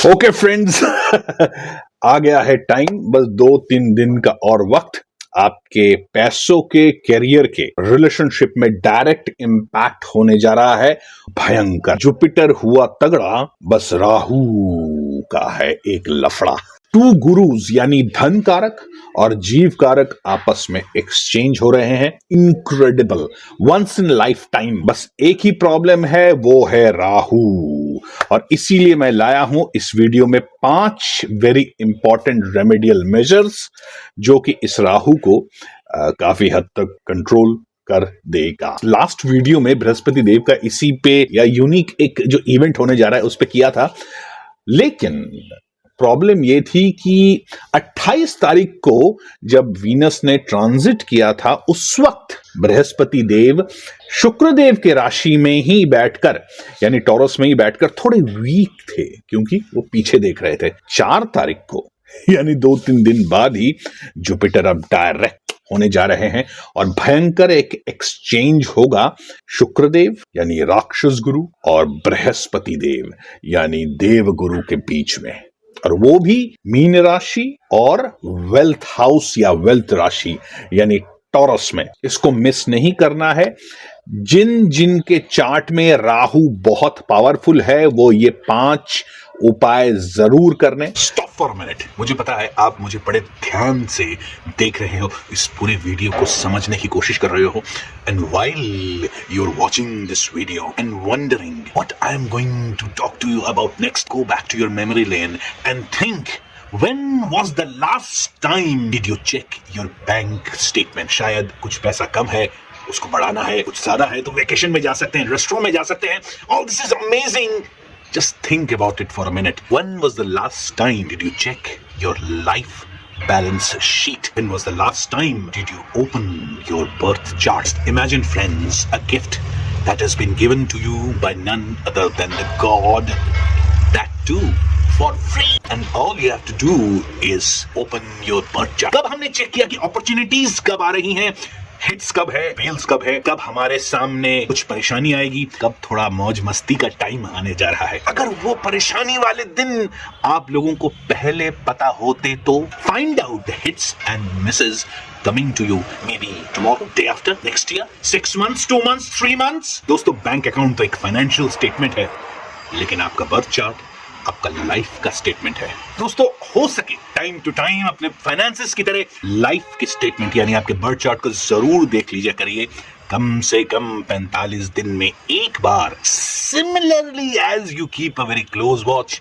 Okay friends आ गया है time, बस 2-3 दिन का और वक्त। आपके पैसों के, कैरियर के, रिलेशनशिप में डायरेक्ट इंपैक्ट होने जा रहा है भयंकर। जुपिटर हुआ तगड़ा, बस राहु का है एक लफड़ा। टू गुरुज यानी धन कारक और जीव कारक आपस में एक्सचेंज हो रहे हैं। Incredible, once in lifetime. बस एक ही प्रॉब्लम है, वो है राहु। और इसीलिए मैं लाया हूं इस वीडियो में 5 वेरी इंपॉर्टेंट रेमेडियल मेजर्स जो कि इस राहु को काफी हद तक कंट्रोल कर देगा। लास्ट वीडियो में बृहस्पति देव का इसी पे या यूनिक एक जो इवेंट होने जा रहा है उस पे किया था, लेकिन प्रॉब्लम ये थी कि 28 तारीख को जब वीनस ने ट्रांजिट किया था, उस वक्त बृहस्पति देव शुक्रदेव के राशि में ही बैठकर यानी टॉरस में ही बैठकर थोड़े वीक थे, क्योंकि वो पीछे देख रहे थे। 4 तारीख को यानी 2-3 दिन बाद ही जुपिटर अब डायरेक्ट होने जा रहे हैं और भयंकर एक एक्सचेंज होगा शुक्रदेव यानी राक्षस गुरु और बृहस्पति देव यानी देव गुरु के बीच में, और वो भी मीन राशि और वेल्थ हाउस या वेल्थ राशि यानी टॉरस में। इसको मिस नहीं करना है। जिन जिन के चार्ट में राहु बहुत पावरफुल है वो ये 5 उपाय जरूर करने। स्टॉप फॉर अ मिनट, मुझे पता है आप मुझे बड़े ध्यान से देख रहे हो, इस पूरे वीडियो को समझने की कोशिश कर रहे हो, and while you are watching this video and wondering what I am going to talk to you about next, go back to your memory lane and think, when was the last time did you check your bank statement? शायद कुछ पैसा कम है, उसको बढ़ाना है, कुछ ज्यादा है तो वेकेशन में जा सकते हैं, रेस्टोरेंट में जा सकते हैं। All this is amazing. Just think about it for a minute. When was the last time did you check your life balance sheet? When was the last time did you open your birth charts? Imagine, friends, a gift that has been given to you by none other than the God, that too for free, and all you have to do is open your birth chart. कब हमने check किया कि opportunities कब आ रही हैं, hits कब है, fails कब है, कब हमारे सामने कुछ परेशानी आएगी, कब थोड़ा मौज मस्ती का टाइम आने जा रहा है। अगर वो परेशानी वाले दिन आप लोगों को पहले पता होते तो find out the hits and Mrs coming to you maybe tomorrow, day after, next year, 6 months, 2 months, 3 months. दोस्तों, बैंक अकाउंट तो एक फाइनेंशियल स्टेटमेंट है, लेकिन आपका बर्थ चार्ट आपका लाइफ का स्टेटमेंट है। दोस्तों, हो सके टाइम टू टाइम अपने फाइनेंसेस की तरह लाइफ की स्टेटमेंट यानी आपके बर्थ चार्ट को जरूर देख लीजिए करिए, कम से कम 45 दिन में एक बार। Similarly as you keep a very close watch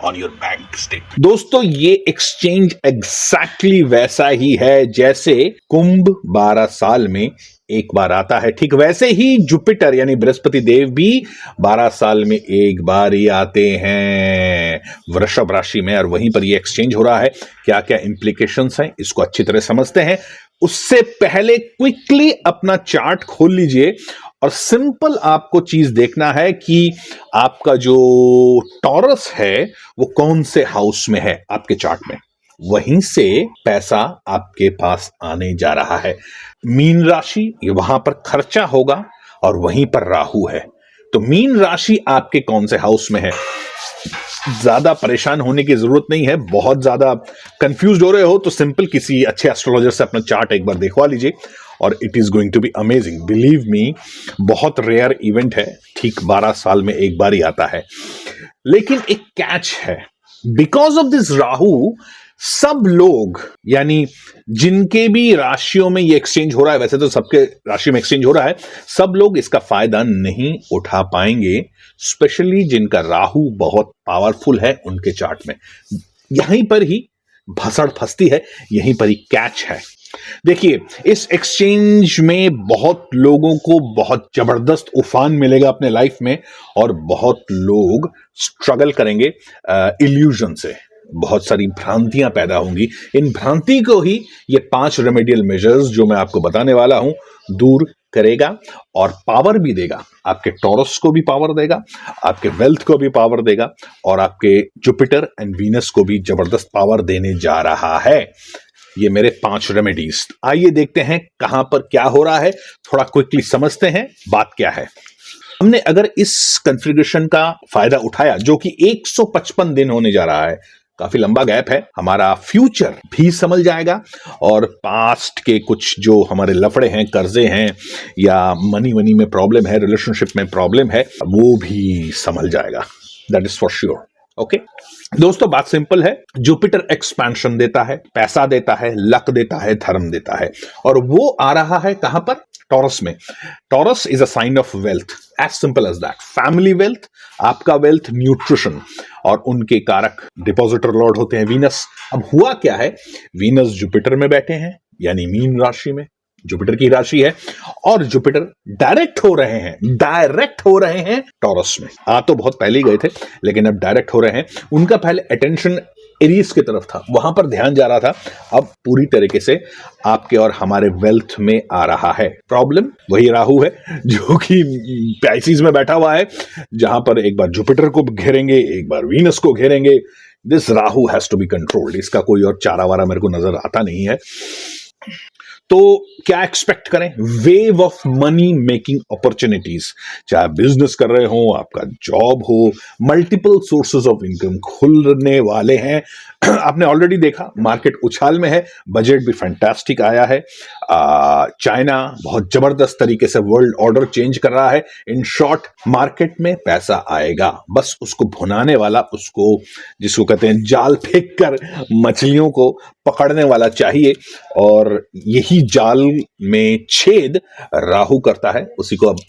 on your bank statement. दोस्तों, ये एक्सचेंज एग्जैक्टली वैसा ही है जैसे कुंभ 12 साल में एक बार आता है, ठीक वैसे ही जुपिटर यानी बृहस्पति देव भी 12 साल में एक बार ही आते हैं वृषभ राशि में, और वहीं पर ये एक्सचेंज हो रहा है। क्या क्या इंप्लीकेशंस हैं इसको अच्छी तरह समझते हैं। उससे पहले क्विकली अपना चार्ट खोल लीजिए और सिंपल आपको चीज देखना है कि आपका जो टॉरस है वो कौन से हाउस में है आपके चार्ट में, वहीं से पैसा आपके पास आने जा रहा है। मीन राशि, ये वहां पर खर्चा होगा और वहीं पर राहु है, तो मीन राशि आपके कौन से हाउस में है, ज्यादा परेशान होने की जरूरत नहीं है। बहुत ज्यादा कंफ्यूज हो रहे हो तो सिंपल किसी अच्छे एस्ट्रोलॉजर से अपना चार्ट एक बार दिखवा लीजिए और it is going to be amazing. Believe me, बहुत रेयर इवेंट है, ठीक 12 साल में एक बार ही आता है। लेकिन एक कैच है, बिकॉज ऑफ दिस राहु सब लोग यानी जिनके भी राशियों में ये एक्सचेंज हो रहा है, वैसे तो सबके राशि में एक्सचेंज हो रहा है, सब लोग इसका फायदा नहीं उठा पाएंगे, स्पेशली जिनका राहु बहुत पावरफुल है उनके चार्ट में। यहीं पर ही भसड़ फंसती है, यहीं पर ही कैच है। देखिए, इस एक्सचेंज में बहुत लोगों को बहुत जबरदस्त उफान मिलेगा अपने लाइफ में और बहुत लोग स्ट्रगल करेंगे इल्यूजन से, बहुत सारी भ्रांतियां पैदा होंगी। इन भ्रांति को ही ये 5 रेमेडियल मेजर्स जो मैं आपको बताने वाला हूं दूर करेगा और पावर भी देगा। आपके टॉरस को भी पावर देगा, आपके वेल्थ को भी पावर देगा और आपके जुपिटर एंड वीनस को भी जबरदस्त पावर देने जा रहा है। ये मेरे 5 रेमेडीज। आइए देखते हैं कहां पर क्या हो रहा है, थोड़ा क्विकली समझते हैं बात क्या है। हमने अगर इस कॉन्फ़िगरेशन का फायदा उठाया, जो कि 155 दिन होने जा रहा है, काफी लंबा गैप है, हमारा फ्यूचर भी संभल जाएगा और पास्ट के कुछ जो हमारे लफड़े हैं, कर्जे हैं या मनी में प्रॉब्लम है, रिलेशनशिप में प्रॉब्लम है, वो भी संभल जाएगा। That is for sure. Okay दोस्तों, बात सिंपल है। जुपिटर एक्सपेंशन देता है, पैसा देता है, लक देता है, धर्म देता है, और वो आ रहा है कहां पर? टॉरस में। Taurus is a sign of wealth, as simple as that. Family wealth, आपका वेल्थ, न्यूट्रिशन, और उनके कारक डिपॉजिटर लॉर्ड होते हैं वीनस। अब हुआ क्या है, वीनस जुपिटर में बैठे हैं, यानी मीन राशि में, जुपिटर की राशि है, और जुपिटर डायरेक्ट हो रहे हैं टॉरस में। आ तो बहुत पहले ही गए थे, लेकिन अब डायरेक्ट हो रहे हैं। उनका पहले अटेंशन एरीज की तरफ था, वहां पर ध्यान जा रहा था, अब पूरी तरीके से आपके और हमारे वेल्थ में आ रहा है। प्रॉब्लम वही राहु है, जो कि पाइसेस में बैठा हुआ है, जहां पर एक बार जुपिटर को घेरेंगे, एक बार वीनस को घेरेंगे। This Rahu has to be controlled. इसका कोई और चारा वारा मेरे को नजर आता नहीं है। तो क्या एक्सपेक्ट करें? Wave of money making opportunities, चाहे बिजनेस कर रहे हो, आपका जॉब हो, मल्टीपल सोर्सेज ऑफ इनकम खुलने वाले हैं। आपने ऑलरेडी देखा मार्केट उछाल में है, बजट भी फैंटास्टिक आया है। चाइना बहुत जबरदस्त तरीके से वर्ल्ड ऑर्डर चेंज कर रहा है। इन शॉर्ट, मार्केट में पैसा आएगा, बस उसको भुनाने वाला, उसको जिसको कहते हैं जाल फेंक कर मछलियों को पकड़ने वाला चाहिए, और यही जाल में छेद राहु करता है, उसी को अब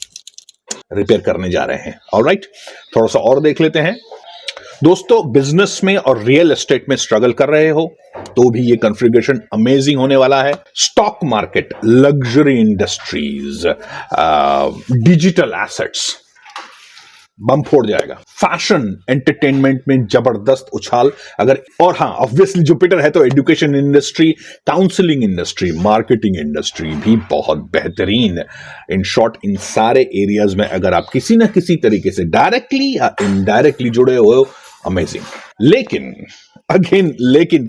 रिपेयर करने जा रहे हैं। ऑलराइट, थोड़ा सा और देख लेते हैं दोस्तों। बिजनेस में और रियल एस्टेट में स्ट्रगल कर रहे हो तो भी ये कॉन्फ़िगरेशन अमेजिंग होने वाला है। Stock market, luxury industries, digital assets bomb फोड़ जाएगा। फैशन एंटरटेनमेंट में जबरदस्त उछाल, अगर, और हाँ, ऑब्वियसली जुपिटर है तो education industry, counselling industry, marketing industry भी बहुत बेहतरीन। इन शॉर्ट, इन सारे एरियाज में अगर आप किसी ना किसी तरीके से डायरेक्टली या इनडायरेक्टली जुड़े हुए हो, अमेजिंग। लेकिन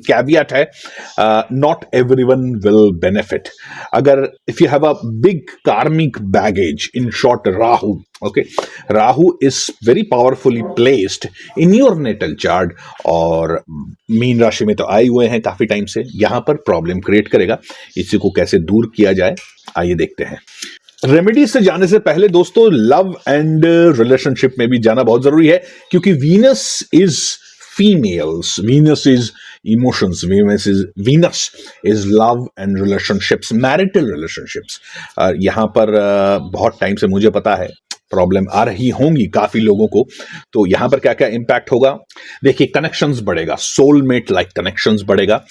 कैवियट है, नॉट एवरीवन विल बेनिफिट। अगर if you have a big karmic baggage, in short Rahu, okay, Rahu is very powerfully placed in your natal chart, और मीन राशि में तो आए हुए हैं काफी टाइम से, यहां पर प्रॉब्लम क्रिएट करेगा। इसी को कैसे दूर किया जाए, आइए देखते हैं। रेमेडी से जाने से पहले दोस्तों, लव एंड रिलेशनशिप में भी जाना बहुत जरूरी है, क्योंकि Venus is females, Venus is emotions, Venus is love and relationships, marital relationships। यहां पर बहुत टाइम से मुझे पता है प्रॉब्लम आ रही होंगी काफी लोगों को। तो यहां पर क्या क्या इंपैक्ट होगा, देखिए, कनेक्शंस बढ़ेगा, सोलमेट लाइक कनेक्शंस बढ़ेगा।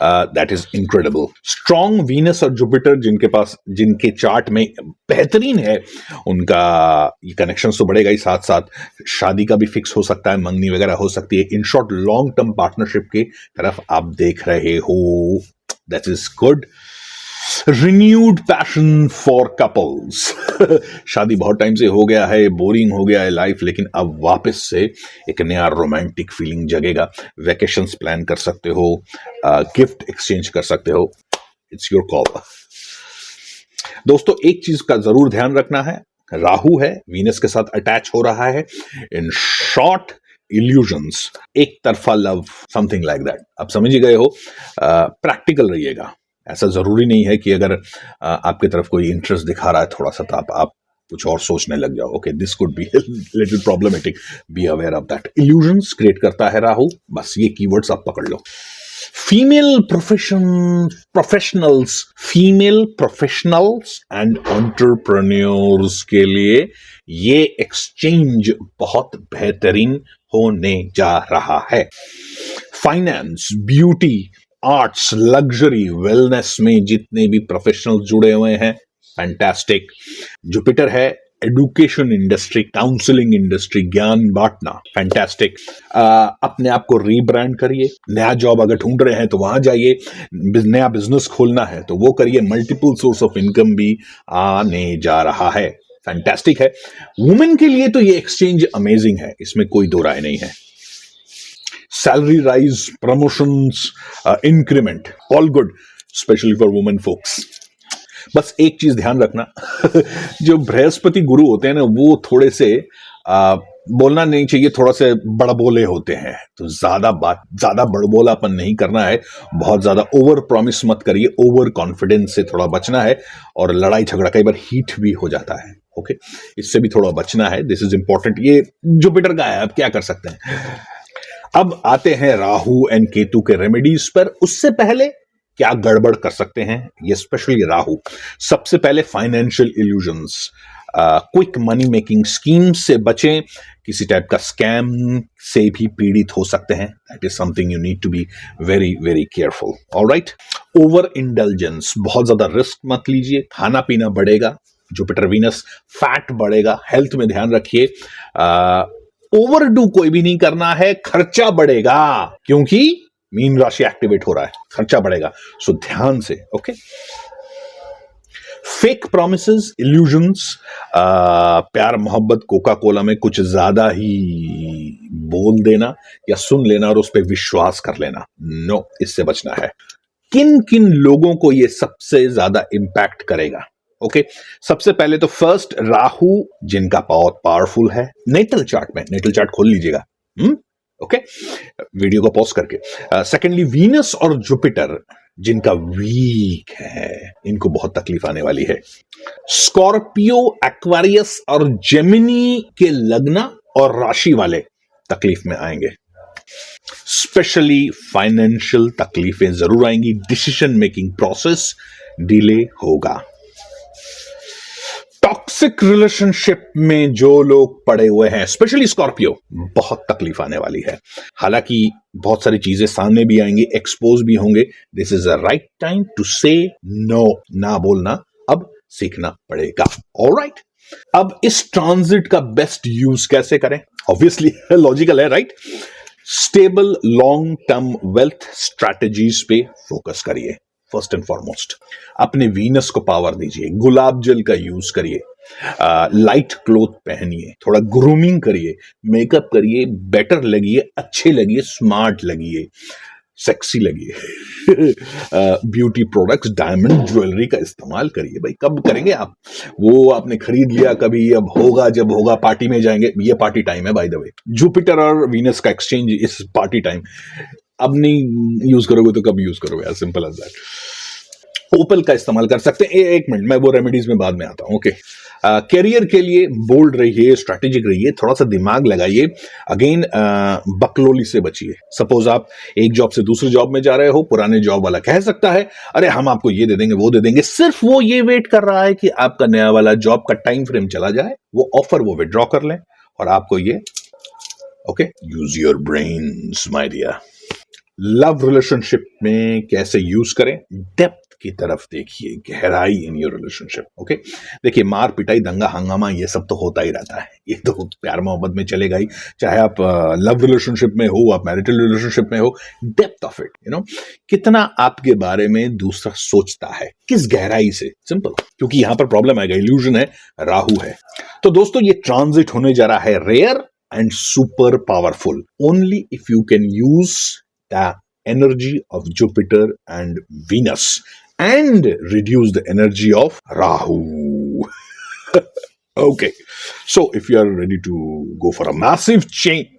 That is incredible. Strong Venus और जुपिटर जिनके चार्ट में बेहतरीन है, उनका ये कनेक्शंस तो बढ़ेगा ही, साथ साथ शादी का भी फिक्स हो सकता है, मंगनी वगैरह हो सकती है। In short, long term partnership की तरफ आप देख रहे हो। That is good. Renewed passion for couples. शादी बहुत टाइम से हो गया है, बोरिंग हो गया है लाइफ, लेकिन अब वापस से एक नया रोमांटिक फीलिंग जगेगा। वेकेशंस प्लान कर सकते हो, गिफ्ट एक्सचेंज कर सकते हो, इट्स योर कॉल। दोस्तों, एक चीज का जरूर ध्यान रखना है, राहु है, वीनस के साथ अटैच हो रहा है। इन शॉर्ट, इल्यूजन्स, एक तरफा लव, समथिंग लाइक दैट, आप समझ ही गए हो। प्रैक्टिकल रहिएगा। ऐसा जरूरी नहीं है कि अगर आपकी तरफ कोई इंटरेस्ट दिखा रहा है थोड़ा सा, तो आप कुछ और सोचने लग जाओ। Okay, this could be little problematic, be aware of that. Illusions create करता है राहु, बस ये कीवर्ड्स आप पकड़ लो। फीमेल प्रोफेशनल्स एंड एंटरप्रेन्योर्स के लिए ये एक्सचेंज बहुत बेहतरीन होने जा रहा है। Finance, beauty, arts, luxury, wellness में जितने भी प्रोफेशनल जुड़े हुए हैं, फैंटास्टिक। जुपिटर है, एडुकेशन इंडस्ट्री, काउंसलिंग इंडस्ट्री, ज्ञान बांटना, फैंटास्टिक। अपने आप को रीब्रांड करिए। नया जॉब अगर ढूंढ रहे हैं तो वहां जाइए, नया बिजनेस खोलना है तो वो करिए। मल्टीपल सोर्स ऑफ इनकम भी आने जा रहा है, फैंटास्टिक है। वुमेन के लिए तो ये एक्सचेंज अमेजिंग है, इसमें कोई दो राय नहीं है। Salary rise, promotions, increment, all good, especially for women folks. बस एक चीज ध्यान रखना जो बृहस्पति गुरु होते हैं ना, वो थोड़े से बोलना नहीं चाहिए, थोड़ा से बड़बोले होते हैं, तो ज्यादा बड़बोलापन नहीं करना है, बहुत ज्यादा ओवर प्रॉमिस मत करिए, ओवर कॉन्फिडेंस से थोड़ा बचना है, और लड़ाई झगड़ा कई बार हीट भी हो जाता है। ओके, इससे भी थोड़ा बचना है, दिस इज इंपॉर्टेंट। ये जुपिटर का है, अब क्या कर सकते हैं। अब आते हैं राहु एंड केतु के रेमेडीज पर। उससे पहले क्या गड़बड़ कर सकते हैं ये, स्पेशली राहु। सबसे पहले financial illusions, quick money making scheme से बचें, किसी टाइप का स्कैम से भी पीड़ित हो सकते हैं। That is something you need to be very very careful. Alright, over intelligence, बहुत ज्यादा रिस्क मत लीजिए, खाना पीना बढ़ेगा, जुपिटर वीनस, फैट बढ़ेगा, हेल्थ में ध्यान रखिए, ओवरडू कोई भी नहीं करना है, खर्चा बढ़ेगा क्योंकि मीन राशि एक्टिवेट हो रहा है, खर्चा बढ़ेगा, सो ध्यान से। ओके, फेक प्रोमिसेस, इल्यूजन्स, प्यार मोहब्बत कोका कोला में कुछ ज्यादा ही बोल देना या सुन लेना और उस पर विश्वास कर लेना, नो, इससे बचना है। किन किन लोगों को यह सबसे ज्यादा इंपैक्ट करेगा? ओके, सबसे पहले तो फर्स्ट राहु, जिनका बहुत पावरफुल है, नेटल चार्ट में, नेटल चार्ट खोल लीजिएगा, ओके, वीडियो को पॉज करके। सेकेंडली वीनस और जुपिटर, जिनका वीक है, इनको बहुत तकलीफ आने वाली है। स्कॉर्पियो, एक्वारियस और जेमिनी के लग्न और राशि वाले तकलीफ में आएंगे, स्पेशली फाइनेंशियल तकलीफें जरूर आएंगी, डिसीजन मेकिंग प्रोसेस डिले होगा। टॉक्सिक रिलेशनशिप में जो लोग पड़े हुए हैं, स्पेशली स्कॉर्पियो, बहुत तकलीफ आने वाली है। हालांकि बहुत सारी चीजें सामने भी आएंगी, एक्सपोज भी होंगे। This is a right time to say no, ना बोलना अब सीखना पड़ेगा। ऑलराइट, अब इस ट्रांजिट का बेस्ट यूज कैसे करें? ऑब्वियसली लॉजिकल है, right? Stable long term wealth strategies पे फोकस करिए। फर्स्ट एंड फॉरमोस्ट अपने वीनस को पावर दीजिए, गुलाब जल का यूज करिए, लाइट क्लोथ पहनिए, थोड़ा ग्रूमिंग करिए, मेकअप करिए, बेटर लगिए, अच्छे लगिए, स्मार्ट लगिए, सेक्सी लगिए। ब्यूटी प्रोडक्ट्स, डायमंड ज्वेलरी का इस्तेमाल करिए। भाई कब करेंगे आप? वो आपने खरीद लिया कभी, अब होगा जब होगा, पार्टी में जाएंगे, ये पार्टी टाइम है बाय द वे। जुपिटर और वीनस का एक्सचेंज इस पार्टी टाइम, अब नहीं यूज करोगे तो कब यूज करोगे? Simple as that. ओपल का इस्तेमाल कर सकते हैं। एक मिनट, मैं वो रेमेडीज में बाद में आता हूं। ओके, कैरियर के लिए बोल्ड रहिए, स्ट्रैटेजिक रहिए, थोड़ा सा दिमाग लगाइए। अगेन बकलोली से बचिए। सपोज आप एक जॉब से दूसरी जॉब में जा रहे हो, पुराने जॉब वाला कह सकता है अरे हम आपको ये दे देंगे, वो दे देंगे, सिर्फ वो ये वेट कर रहा है कि आपका नया वाला जॉब का टाइम फ्रेम चला जाए, वो ऑफर वो विड्रॉ कर लें और आपको ये। Okay, use your brains my dear. Love relationship में कैसे यूज करें? डेप्थ की तरफ देखिए, गहराई इन योर रिलेशनशिप। ओके, देखिए मार पिटाई, दंगा हंगामा, ये सब तो होता ही रहता है, ये तो प्यार मोहब्बत में चलेगा ही, चाहे आप लव रिलेशनशिप में हो, आप मैरिटल रिलेशनशिप में हो। डेप्थ ऑफ इट, कितना आपके बारे में दूसरा सोचता है, किस गहराई से, सिंपल। क्योंकि यहां पर प्रॉब्लम आएगा, इल्यूजन है, राहु है। तो दोस्तों ये ट्रांजिट होने जा रहा है rare and super powerful, only if you can use the energy of Jupiter and Venus and reduce the energy of Rahu. Okay, so if you are ready to go for a massive change,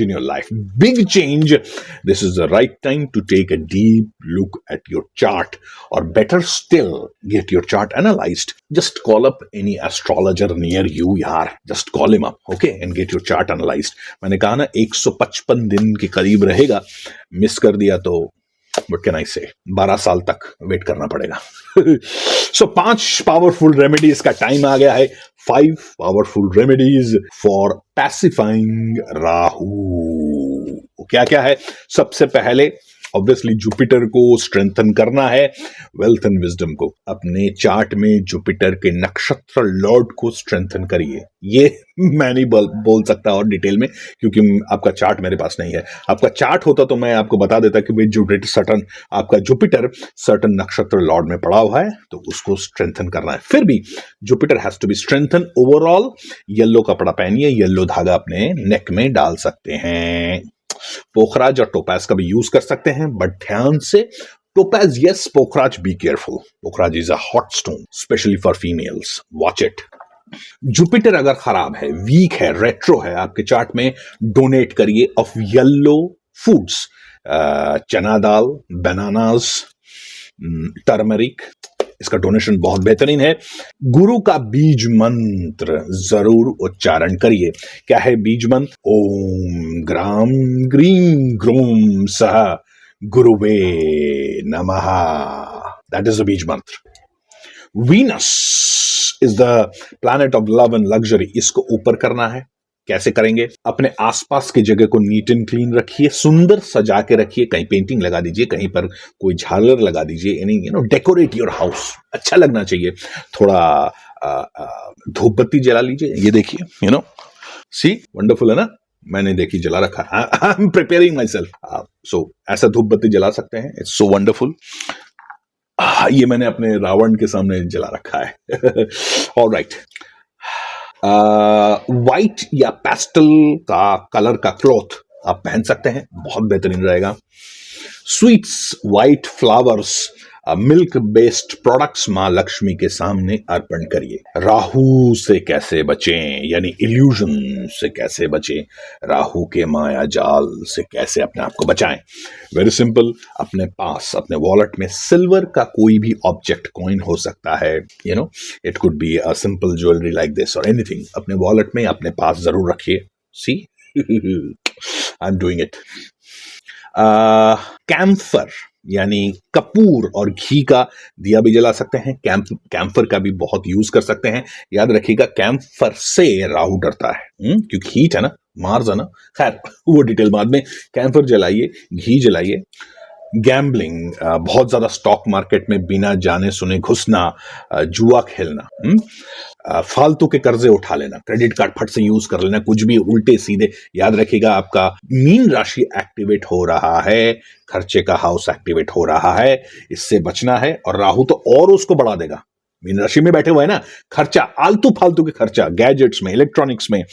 in your life, big change, this is the right time to take a deep look at your chart, or better still, get your chart analyzed. Just call up any astrologer near you, yaar. Just call him up, okay, and get your chart analyzed. मैंने कहा ना 155 दिन के करीब रहेगा, miss कर दिया तो What can I say? 12 साल तक वेट करना पड़ेगा। So 5 पावरफुल रेमेडीज का टाइम आ गया है। 5 powerful remedies for pacifying Rahu. क्या क्या है? सबसे पहले ऑब्वियसली जुपिटर को स्ट्रेंथन करना है, वेल्थ एंड विजडम को। अपने चार्ट में जुपिटर के नक्षत्र लॉर्ड को स्ट्रेंथन करिए। ये मैं नहीं बोल सकता और डिटेल में, क्योंकि आपका चार्ट मेरे पास नहीं है। आपका चार्ट होता तो मैं आपको बता देता कि भाई जुपिटर सर्टन, आपका जुपिटर सर्टन नक्षत्र लॉर्ड में पड़ा हुआ है, तो उसको स्ट्रेंथन करना है। फिर भी Jupiter has to be strengthen overall. Yellow कपड़ा पहनिए, येलो धागा अपने नेक में डाल सकते हैं। पोखराज और टोपाज का भी यूज कर सकते हैं, बट ध्यान से Topaz, yes. Pokhraj, be careful. Pokhraj is a hot stone, especially for females. Watch it. Jupiter अगर खराब है, वीक है, रेट्रो है आपके चार्ट में, डोनेट करिए ऑफ येलो फूड्स, चना दाल, बनानास, टर्मरिक, इसका डोनेशन बहुत बेहतरीन है। गुरु का बीज मंत्र जरूर उच्चारण करिए। क्या है बीज मंत्र? ओम ग्राम ग्रीम ग्रोम सह गुरुवे नमः। दैट इज द बीज मंत्र। Venus is the planet of love and luxury. इसको ऊपर करना है। कैसे करेंगे? अपने आसपास की जगह को नीट एंड क्लीन रखिए, सुंदर सजा के रखिए, कहीं पेंटिंग लगा दीजिए, कहीं पर कोई झालर लगा दीजिए, यानी डेकोरेट योर हाउस, अच्छा लगना चाहिए। थोड़ा धूप बत्ती जला लीजिए, ये देखिए, सी वंडरफुल है ना। मैंने देखी जला रखा, I am preparing myself. So ऐसा धूप बत्ती जला सकते हैं, इट्स सो वंडरफुल। ये मैंने अपने रावण के सामने जला रखा है। ऑलराइट, व्हाइट या पेस्टल का कलर का क्लॉथ आप पहन सकते हैं, बहुत बेहतरीन रहेगा। Sweets, white flowers, milk based products मां लक्ष्मी के सामने अर्पण करिए। राहु से कैसे बचें, यानी इल्यूजन से कैसे बचें, राहु के माया जाल से कैसे अपने आप को बचाएं? वेरी सिंपल, अपने पास अपने वॉलेट में सिल्वर का कोई भी ऑब्जेक्ट, कॉइन हो सकता है, it could be a simple jewellery like this और एनीथिंग, अपने वॉलेट में अपने पास जरूर रखिए। See I am doing it. Camphor यानी कपूर और घी का दिया भी जला सकते हैं। कैम्फर का भी बहुत यूज कर सकते हैं। याद रखिएगा, कैम्फर से राहु डरता है, क्योंकि हीट है ना, मार्स है ना। खैर, वो डिटेल बाद में। कैम्फर जलाइए, घी जलाइए। गैम्बलिंग, बहुत ज्यादा स्टॉक मार्केट में बिना जाने सुने घुसना, जुआ खेलना, फालतू के कर्जे उठा लेना, क्रेडिट कार्ड फट से यूज कर लेना, कुछ भी उल्टे सीधे। याद रखिएगा, आपका मीन राशि एक्टिवेट हो रहा है, खर्चे का हाउस एक्टिवेट हो रहा है, इससे बचना है। और राहु तो और उसको बढ़ा देगा। मीन राशि में बैठे हुए है ना, खर्चा, आलतू फालतू के खर्चा, गैजेट्स में, इलेक्ट्रॉनिक्स में,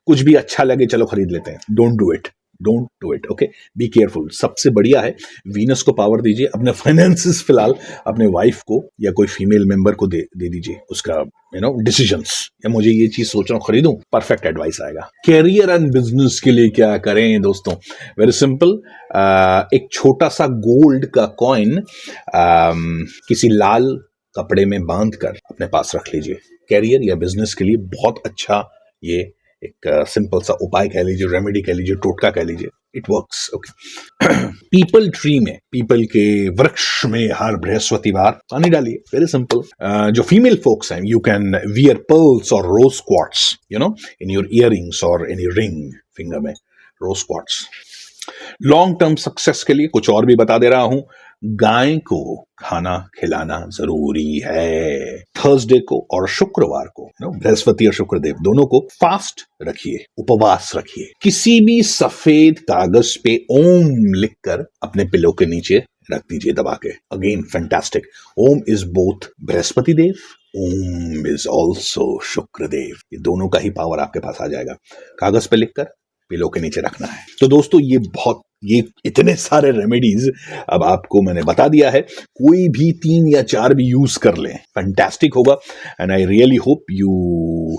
कुछ भी अच्छा लगे चलो खरीद लेते हैं। Don't do it, don't do it, okay, be careful. सबसे बढ़िया है वीनस को पावर दीजिए। अपने फाइनेंसेस फिलहाल अपने वाइफ को या कोई फीमेल मेंबर को दे दीजिए, उसका डिसीजंस, या मुझे ये चीज सोच रहा हूं खरीदूं, परफेक्ट एडवाइस आएगा। कैरियर एंड बिजनेस के लिए क्या करें दोस्तों? वेरी सिंपल, एक छोटा सा गोल्ड का कॉइन किसी लाल कपड़े में बांधकर अपने पास रख लीजिए। कैरियर या बिजनेस के लिए बहुत अच्छा ये एक सिंपल सा उपाय कह लीजिए, रेमेडी कह लीजिए, टोटका कह लीजिए, it works, okay. Peepal tree में, पीपल के वृक्ष में हर बृहस्पतिवार पानी डालिए। Very simple. जो फीमेल फोक्स हैं, यू कैन वियर पर्ल्स और rose quartz, in your earrings और एनी रिंग फिंगर में, rose quartz. Long term success के लिए कुछ और भी बता दे रहा हूं, गाय को खाना खिलाना जरूरी है। थर्सडे को और शुक्रवार को, बृहस्पति और शुक्रदेव दोनों को फास्ट रखिए, उपवास रखिए। किसी भी सफेद कागज पे ओम लिखकर अपने पिलो के नीचे रख दीजिए दबा के। Again fantastic. Om is both Brihaspati Dev, Om is also Shukradev, ये दोनों का ही पावर आपके पास आ जाएगा। कागज पे लिखकर पिलो के नीचे रखना है। तो दोस्तों, ये इतने सारे रेमेडीज अब आपको मैंने बता दिया है। कोई भी 3 या 4 भी यूज कर लें, फैंटास्टिक होगा। And I really hope you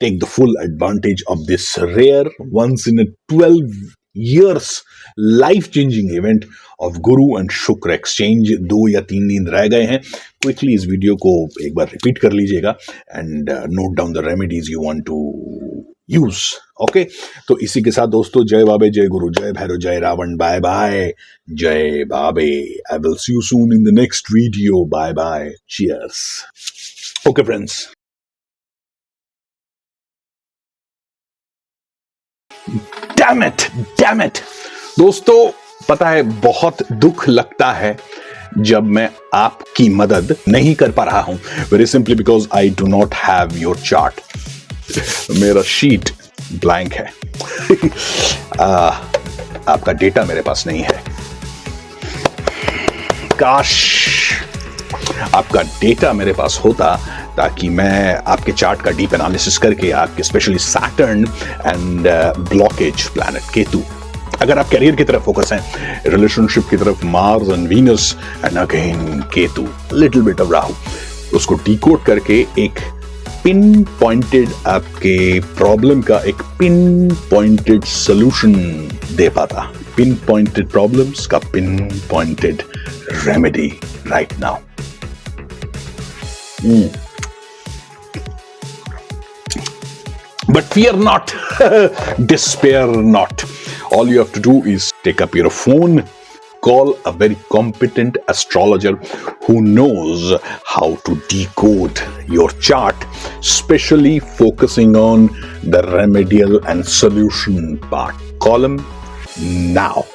take the full advantage of this rare once in 12 years life changing event of Guru and Shukra exchange. 2 या 3 दिन रह गए हैं। क्विकली इस वीडियो को एक बार रिपीट कर लीजिएगा and note down the remedies you want to use, okay. तो इसी के साथ दोस्तों, जय बाबे, जय गुरु, जय भैरव, जय रावण, बाय बाय, जय बाबे। I will see you soon in the next video, bye bye, cheers, okay friends. Damn it दोस्तों, पता है बहुत दुख लगता है जब मैं आपकी मदद नहीं कर पा रहा हूं। Very simply because I do not have your chart. मेरा शीट ब्लैंक है। आपका डेटा मेरे पास नहीं है। काश आपका डेटा मेरे पास होता, ताकि मैं आपके चार्ट का डीप एनालिसिस करके आपके specially Saturn and blockage planet Ketu, अगर आप करियर की तरफ फोकस हैं, रिलेशनशिप की तरफ Mars and Venus and again Ketu, little bit of Rahu, उसको डिकोड करके एक पिन पॉइंटेड आपके प्रॉब्लम का एक पिन पॉइंटेड सोल्यूशन दे पाता। पिन पॉइंटेड प्रॉब्लम्स का pin pointed remedy right now. But fear not, despair not. All you have to do is take up your phone, call a very competent astrologer who knows how to decode your chart, especially focusing on the remedial and solution part. Call him now.